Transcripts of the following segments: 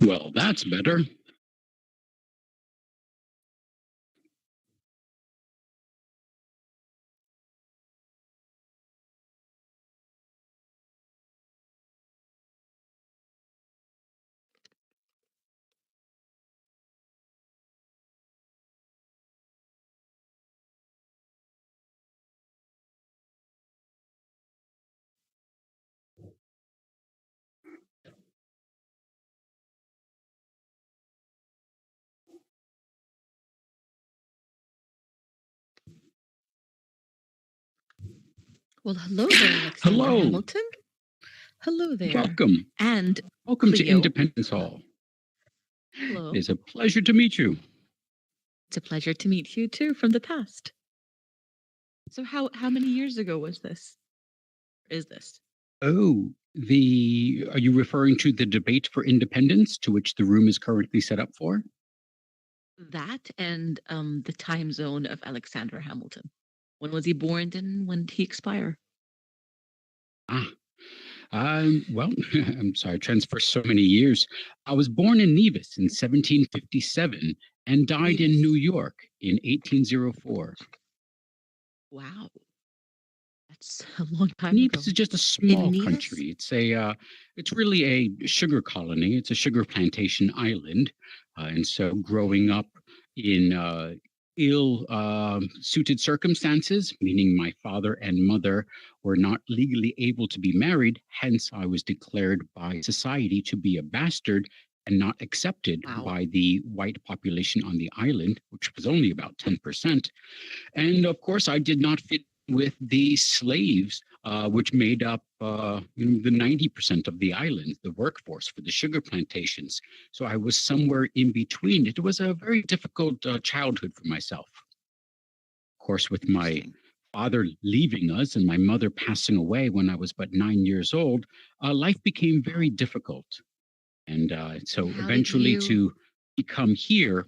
Well, that's better. Well, hello there, Alexander Hello. Hamilton. Hello there. Welcome. And Welcome to Cleo. Independence Hall. Hello. It is a pleasure to meet you. It's a pleasure to meet you too from the past. So how many years ago was this? Is this? Oh, are you referring to the debate for independence to which the room is currently set up for? That and the time zone of Alexander Hamilton. When was he born and when did he expire? Well, I'm sorry, transfer so many years. I was born in Nevis in 1757 and died in Nevis. New York in 1804. Wow. That's a long time Nevis ago. is just a small Nevis? country. It's really a sugar colony. It's a sugar plantation island, and so growing up in ill suited circumstances, meaning my father and mother were not legally able to be married. Hence, I was declared by society to be a bastard and not accepted Wow. by the white population on the island, which was only about 10%. And of course, I did not fit with the slaves, which made up the 90% of the island, the workforce for the sugar plantations. So I was somewhere in between. It was a very difficult childhood for myself. Of course, with my father leaving us and my mother passing away when I was but 9 years old, life became very difficult. And so eventually to become here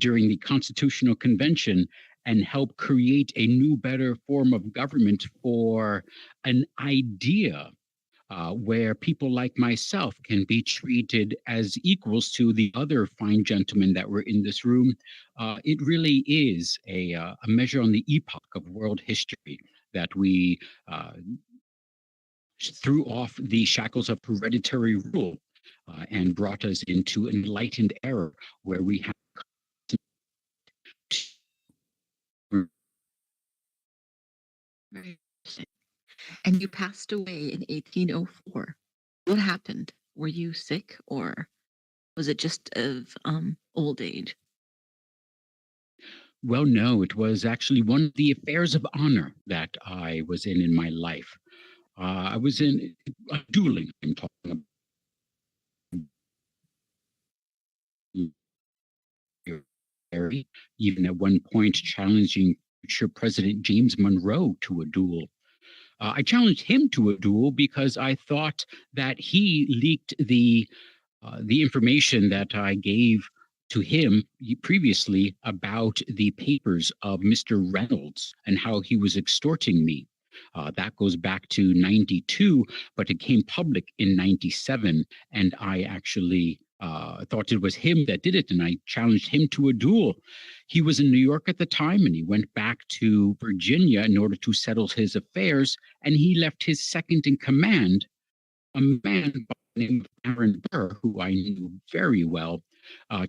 during the Constitutional Convention and help create a new, better form of government for an idea where people like myself can be treated as equals to the other fine gentlemen that were in this room. It really is a measure on the epoch of world history that we threw off the shackles of hereditary rule and brought us into an enlightened era where we have. Very interesting. And you passed away in 1804. What happened? Were you sick or was it just of old age? Well, no, it was actually one of the affairs of honor that I was in my life. I was in dueling. I'm talking about even at one point challenging future President James Monroe to a duel. I challenged him to a duel because I thought that he leaked the information that I gave to him previously about the papers of Mr. Reynolds and how he was extorting me. That goes back to 92, but it came public in 97. And I actually thought it was him that did it. And I challenged him to a duel. He was in New York at the time and he went back to Virginia in order to settle his affairs. And he left his second in command, a man by the name of Aaron Burr, who I knew very well,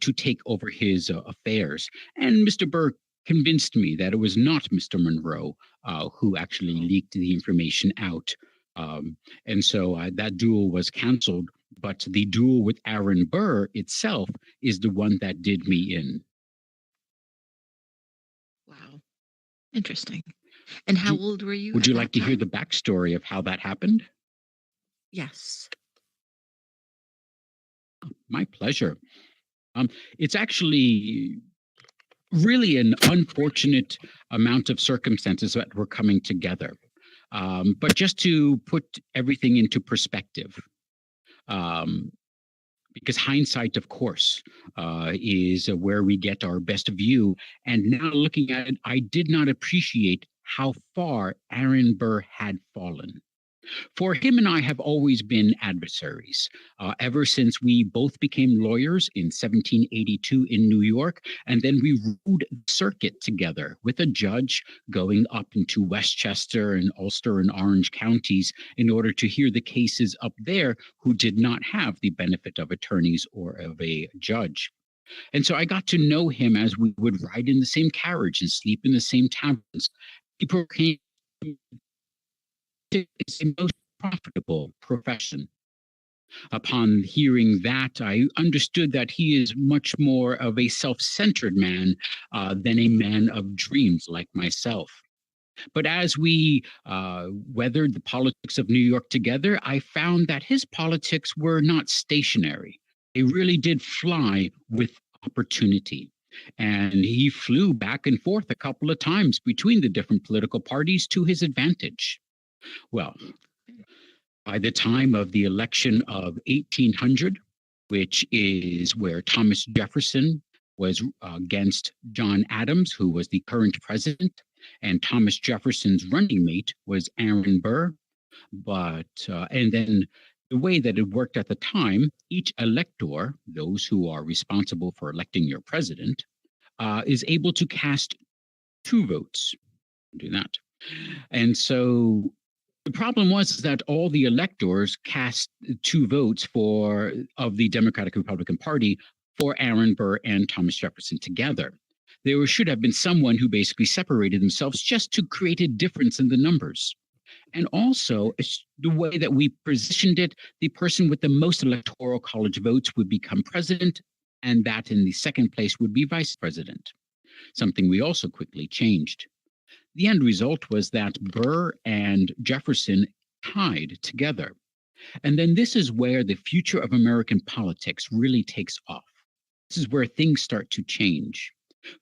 to take over his affairs. And Mr. Burr convinced me that it was not Mr. Monroe who actually leaked the information out. And so that duel was canceled. But the duel with Aaron Burr itself is the one that did me in. Wow. Interesting. And how old were you? Would you like to hear the backstory of how that happened? Yes. My pleasure. It's actually really an unfortunate amount of circumstances that were coming together. But just to put everything into perspective, because hindsight, of course, is where we get our best view. And now looking at it, I did not appreciate how far Aaron Burr had fallen. For him and I have always been adversaries. Ever since we both became lawyers in 1782 in New York, and then we rode the circuit together with a judge going up into Westchester and Ulster and Orange counties in order to hear the cases up there who did not have the benefit of attorneys or of a judge. And so I got to know him as we would ride in the same carriage and sleep in the same taverns. He proclaimed it's the most profitable profession. Upon hearing that, I understood that he is much more of a self centered man than a man of dreams like myself. But as we weathered the politics of New York together, I found that his politics were not stationary. They really did fly with opportunity. And he flew back and forth a couple of times between the different political parties to his advantage. Well, by the time of the election of 1800, which is where Thomas Jefferson was against John Adams, who was the current president, and Thomas Jefferson's running mate was Aaron Burr. And then the way that it worked at the time, each elector, those who are responsible for electing your president, is able to cast two votes. Do that. And so the problem was that all the electors cast two votes for of the Democratic Republican Party for Aaron Burr and Thomas Jefferson together. There should have been someone who basically separated themselves just to create a difference in the numbers. And also, the way that we positioned it, the person with the most electoral college votes would become president, and that in the second place would be vice president, something we also quickly changed. The end result was that Burr and Jefferson tied together. And then this is where the future of American politics really takes off. This is where things start to change.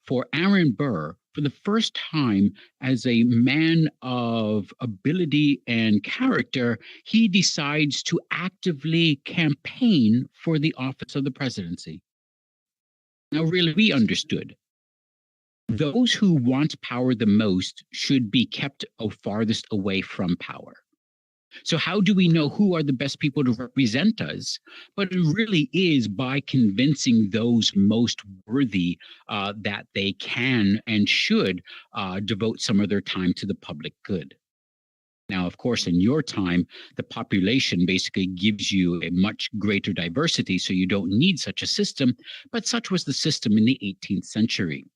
For Aaron Burr, for the first time as a man of ability and character, he decides to actively campaign for the office of the presidency. Now, really, we understood those who want power the most should be kept farthest away from power. So, how do we know who are the best people to represent us? But it really is by convincing those most worthy that they can and should devote some of their time to the public good. Now, of course, in your time, the population basically gives you a much greater diversity, so you don't need such a system. But such was the system in the 18th century.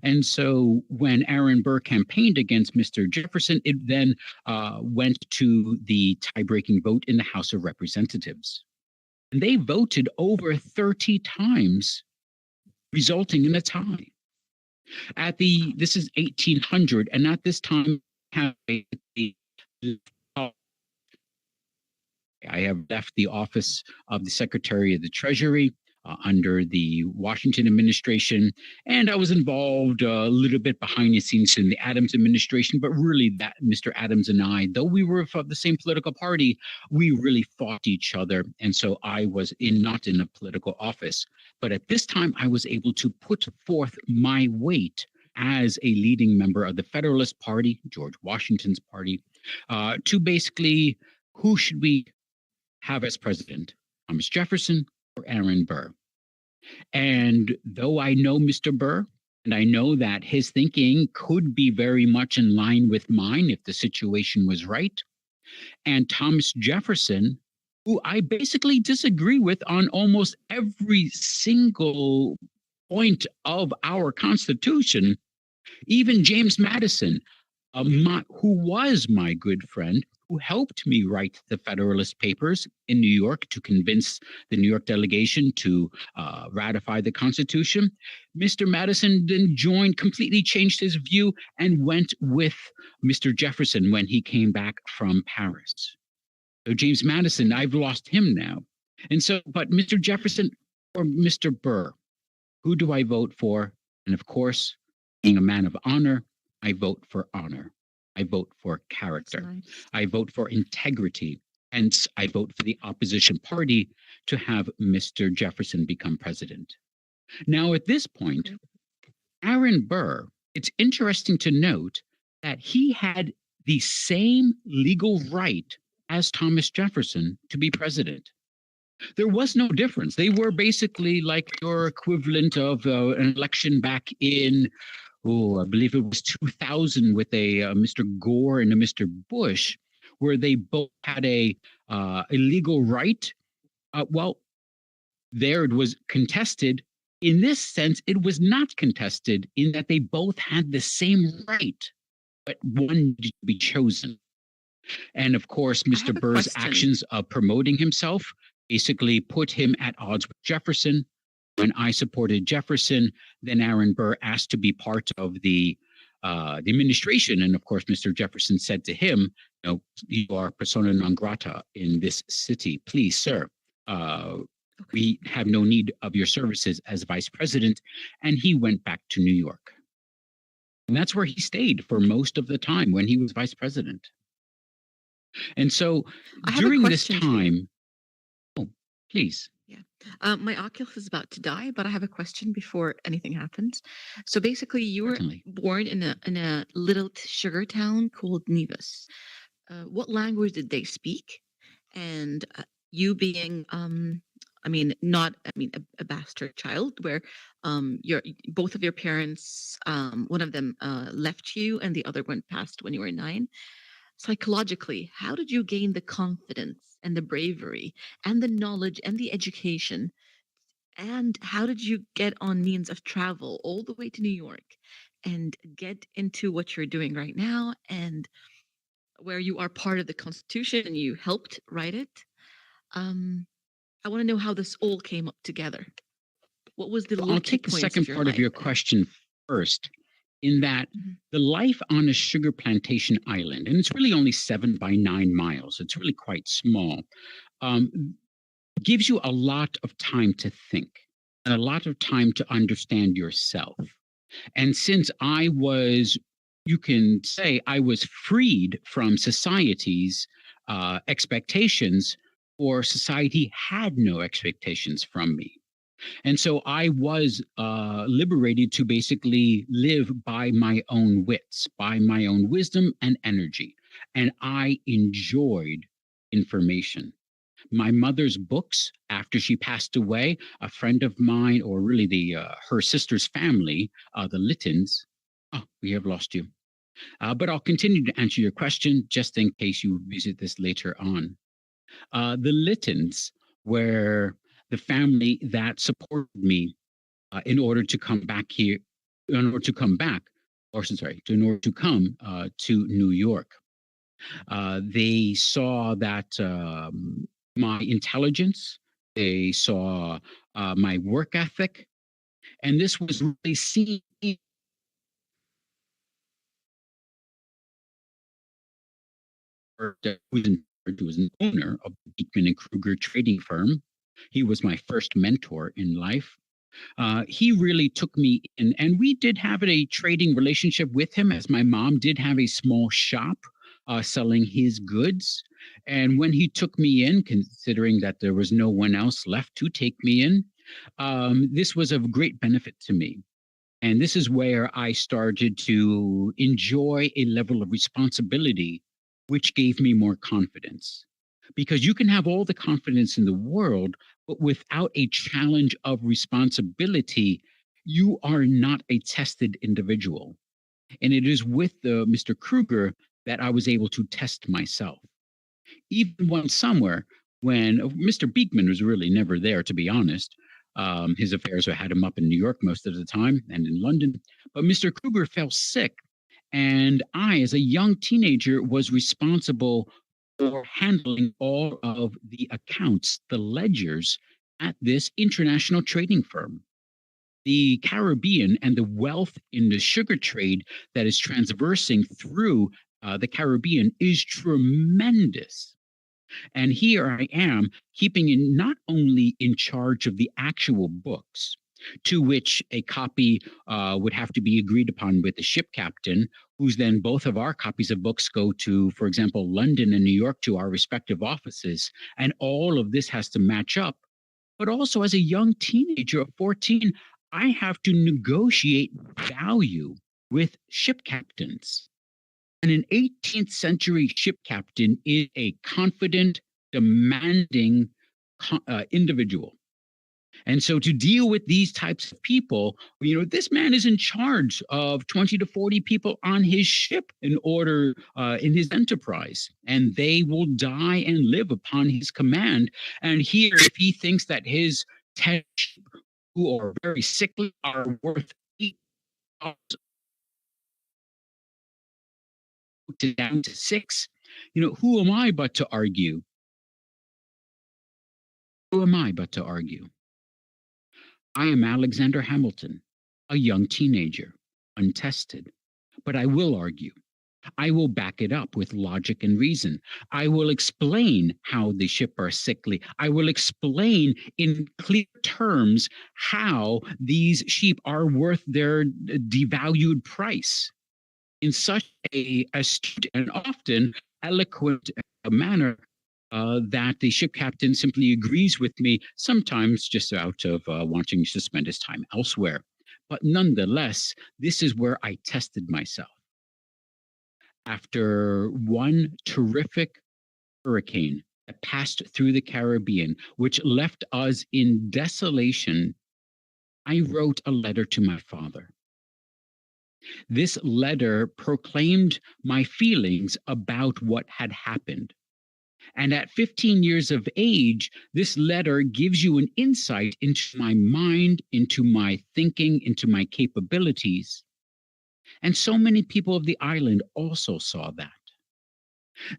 And so when Aaron Burr campaigned against Mr. Jefferson, it then went to the tie breaking vote in the House of Representatives. And they voted over 30 times, resulting in a tie. This is 1800, and at this time, I have left the office of the Secretary of the Treasury under the Washington administration, and I was involved a little bit behind the scenes in the Adams administration. But really, that Mr. Adams and I, though we were of the same political party, we really fought each other, and so I was not in a political office. But at this time, I was able to put forth my weight as a leading member of the Federalist Party, George Washington's party, to basically who should we have as president, Thomas Jefferson or Aaron Burr. And though I know Mr. Burr, and I know that his thinking could be very much in line with mine if the situation was right, and Thomas Jefferson, who I basically disagree with on almost every single point of our Constitution, even James Madison, who was my good friend, who helped me write the Federalist Papers in New York to convince the New York delegation to ratify the Constitution. Mr. Madison then completely changed his view and went with Mr. Jefferson when he came back from Paris. So James Madison, I've lost him now. And so, but Mr. Jefferson or Mr. Burr, who do I vote for? And of course, being a man of honor, I vote for honor. I vote for character. Nice. I vote for integrity. Hence, I vote for the opposition party to have Mr. Jefferson become president. Now, at this point, Aaron Burr, it's interesting to note that he had the same legal right as Thomas Jefferson to be president. There was no difference. They were basically like your equivalent of an election back in, oh, I believe it was 2000 with a Mr. Gore and a Mr. Bush, where they both had a legal right. Well, there it was contested. In this sense, it was not contested in that they both had the same right, but one needed to be chosen. And of course, I Mr. have a Burr's question. actions of promoting himself basically put him at odds with Jefferson. When I supported Jefferson, then Aaron Burr asked to be part of the administration, and of course, Mr. Jefferson said to him, you are persona non grata in this city. Please, sir, uh, Okay. we have no need of your services as vice president." And he went back to New York. And that's where he stayed for Okay. most of the time when he was vice president. And so I have a during this question for you. time, oh, please, Yeah. My Oculus is about to die, but I have a question before anything happens. So basically, you were certainly. born in a little sugar town called Nevis. What language did they speak? And you being, I mean, not, I mean, a bastard child, where your both of your parents, one of them left you, and the other one passed when you were 9. Psychologically, how did you gain the confidence and the bravery and the knowledge and the education, and how did you get on means of travel all the way to New York and get into what you're doing right now, and where you are part of the Constitution and you helped write it? Um, I want to know how this all came up together. What was the So I'll lucky take the points of second your part of life your there? question first, in that Mhm. the life on a sugar plantation island, and it's really only 7 by 9 miles, it's really quite small, um, gives you a lot of time to think and a lot of time to understand yourself. And since I was, you can say, I was freed from society's expectations, or society had no expectations from me. And so I was liberated to basically live by my own wits, by my own wisdom and energy. And I enjoyed information. My mother's books, after she passed away, a friend of mine, or really the her sister's family, the Littons. Oh, we have lost you. But I'll continue to answer your question just in case you visit this later on. The Littons were the family that supported me in order to come back here, in order to come back, or sorry, in order to come to New York. They saw that my intelligence, they saw my work ethic, and this was really seen. Who was an owner of the Beekman and Kruger trading firm. He was my first mentor in life. He really took me in, and we did have a trading relationship with him, as my mom did have a small shop selling his goods. And when he took me in, considering that there was no one else left to take me in, this was of great benefit to me. And this is where I started to enjoy a level of responsibility, which gave me more confidence. Because you can have all the confidence in the world, but without a challenge of responsibility, you are not a tested individual. And it is with the Mr. Kruger that I was able to test myself. Even one somewhere when Mr. Beekman was really never there, to be honest. His affairs had him up in New York most of the time and in London. But Mr. Kruger fell sick. And I, as a young teenager, was responsible for handling all of the accounts, the ledgers at this international trading firm. The Caribbean and the wealth in the sugar trade that is transversing through the Caribbean is tremendous. And here I am, keeping in not only in charge of the actual books, to which a copy would have to be agreed upon with the ship captain, who's then both of our copies of books go to, for example, London and New York to our respective offices. And all of this has to match up. But also, as a young teenager of 14, I have to negotiate value with ship captains. And an 18th century ship captain is a confident, demanding individual. And so to deal with these types of people, this man is in charge of 20 to 40 people on his ship in his enterprise, and they will die and live upon his command. And here, if he thinks that his 10 sheep who are very sickly are worth down to six, who am I but to argue? Who am I but to argue? I am Alexander Hamilton, a young teenager, untested, but I will argue. I will back it up with logic and reason. I will explain how the ship are sickly. I will explain in clear terms how these sheep are worth their devalued price in such a astute and often eloquent manner that the ship captain simply agrees with me, sometimes just out of wanting to spend his time elsewhere. But nonetheless, this is where I tested myself. After one terrific hurricane that passed through the Caribbean, which left us in desolation, I wrote a letter to my father. This letter proclaimed my feelings about what had happened. And at 15 years of age, this letter gives you an insight into my mind, into my thinking, into my capabilities. And so many people of the island also saw that.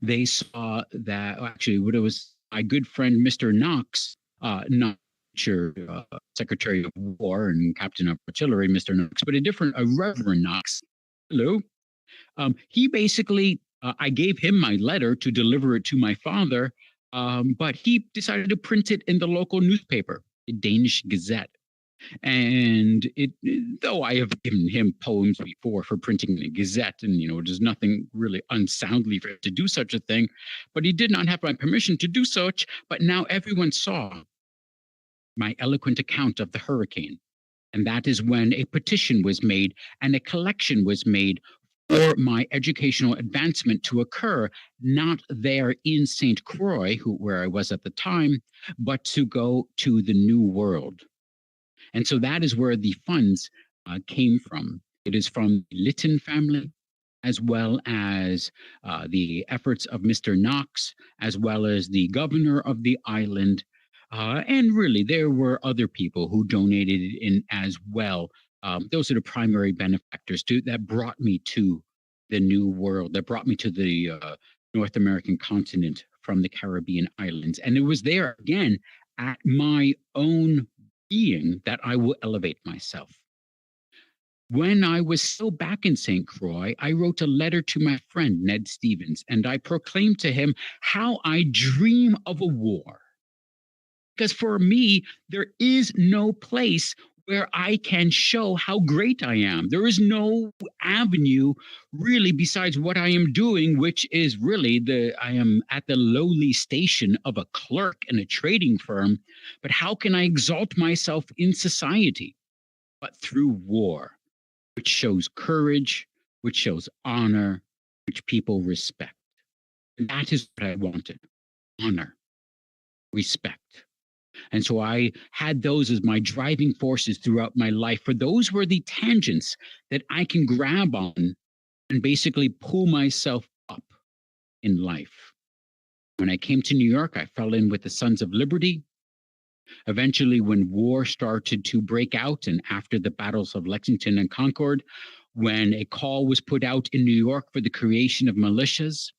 They saw that, actually, what it was my good friend, Mr. Knox, not sure, Secretary of War and Captain of Artillery, Mr. Knox, but a Reverend Knox. Hello. He basically, I gave him my letter to deliver it to my father, but he decided to print it in the local newspaper, the Danish Gazette. And though I have given him poems before for printing in a Gazette, and there's nothing really unsoundly for him to do such a thing, but he did not have my permission to do such. But now everyone saw my eloquent account of the hurricane. And that is when a petition was made and a collection was made for my educational advancement to occur, not there in St. Croix, where I was at the time, but to go to the New World. And so that is where the funds came from. It is from the Lytton family, as well as the efforts of Mr. Knox, as well as the governor of the island. And really, there were other people who donated in as well. Those are the primary benefactors that brought me to the New World, that brought me to the North American continent from the Caribbean islands. And it was there again at my own being that I will elevate myself. When I was still back in St. Croix, I wrote a letter to my friend Ned Stevens, and I proclaimed to him how I dream of a war. Because for me, there is no place where I can show how great I am. There is no avenue really besides what I am doing, which is really I am at the lowly station of a clerk in a trading firm. But how can I exalt myself in society? But through war, which shows courage, which shows honor, which people respect. And that is what I wanted: honor, respect. And so I had those as my driving forces throughout my life, for those were the tangents that I can grab on and basically pull myself up in life. When I came to New York, I fell in with the Sons of Liberty. Eventually, when war started to break out, and after the battles of Lexington and Concord, when a call was put out in New York for the creation of militias,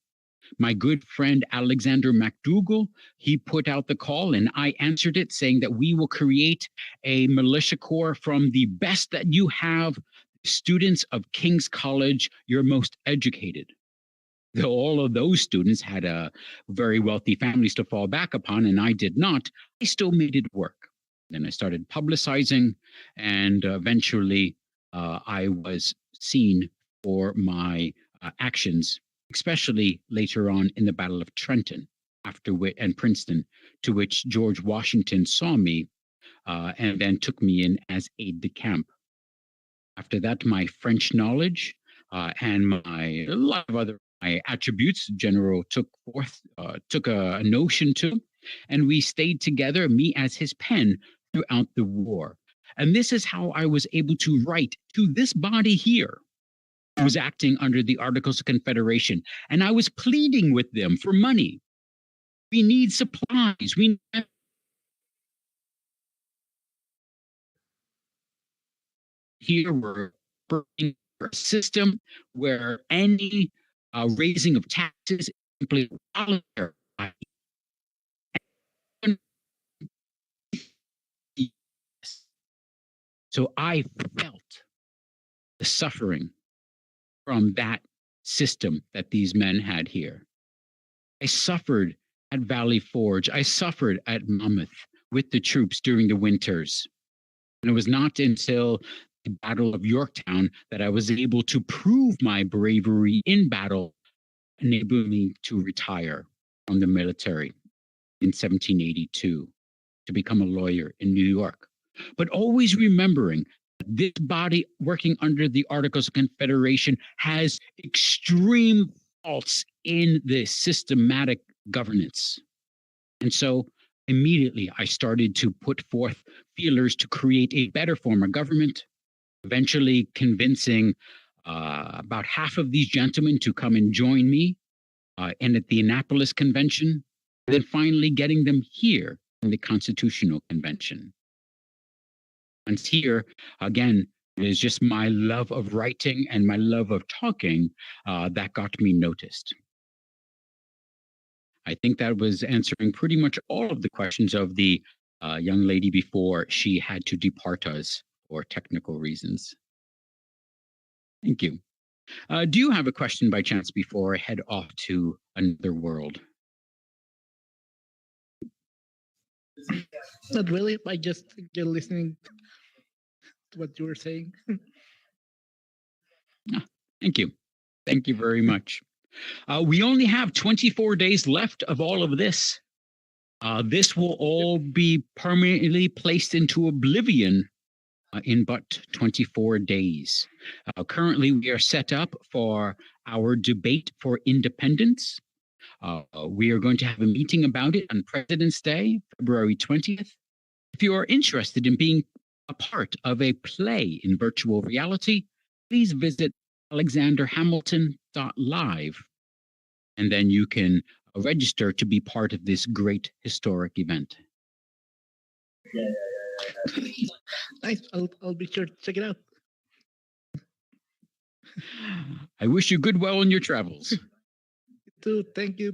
my good friend Alexander MacDougall, he put out the call and I answered it, saying that we will create a militia corps from the best that you have, students of King's College, your most educated. Though all of those students had very wealthy families to fall back upon, and I did not, I still made it work. Then I started publicizing, and eventually I was seen for my actions, especially later on in the Battle of Trenton and Princeton, to which George Washington saw me and then took me in as aide de camp. After that, my French knowledge and a lot of other my attributes. General took a notion to, and we stayed together, me as his pen, throughout the war. And this is how I was able to write to this body here, who was acting under the Articles of Confederation, and I was pleading with them for money. We need supplies. We here we're burning a system where any raising of taxes is simply voluntary. So I felt the suffering from that system that these men had here. I suffered at Valley Forge. I suffered at Monmouth with the troops during the winters. And it was not until the Battle of Yorktown that I was able to prove my bravery in battle, enabling me to retire from the military in 1782 to become a lawyer in New York. But always remembering this body working under the Articles of Confederation has extreme faults in the systematic governance. And so immediately I started to put forth feelers to create a better form of government, eventually convincing about half of these gentlemen to come and join me and at the Annapolis Convention, and then finally getting them here in the Constitutional Convention. And here, again, it is just my love of writing and my love of talking that got me noticed. I think that was answering pretty much all of the questions of the young lady before she had to depart us for technical reasons. Thank you. Do you have a question by chance before I head off to another world? Not really. I just get listening to what you were saying. Thank you. Thank you very much. We only have 24 days left of all of this. This will all be permanently placed into oblivion in but 24 days. Currently, we are set up for our debate for independence. We are going to have a meeting about it on President's Day, February 20th. If you are interested in being a part of a play in virtual reality, please visit alexanderhamilton.live, and then you can register to be part of this great historic event. Nice. I'll be sure to check it out. I wish you good well in your travels. You too. Thank you.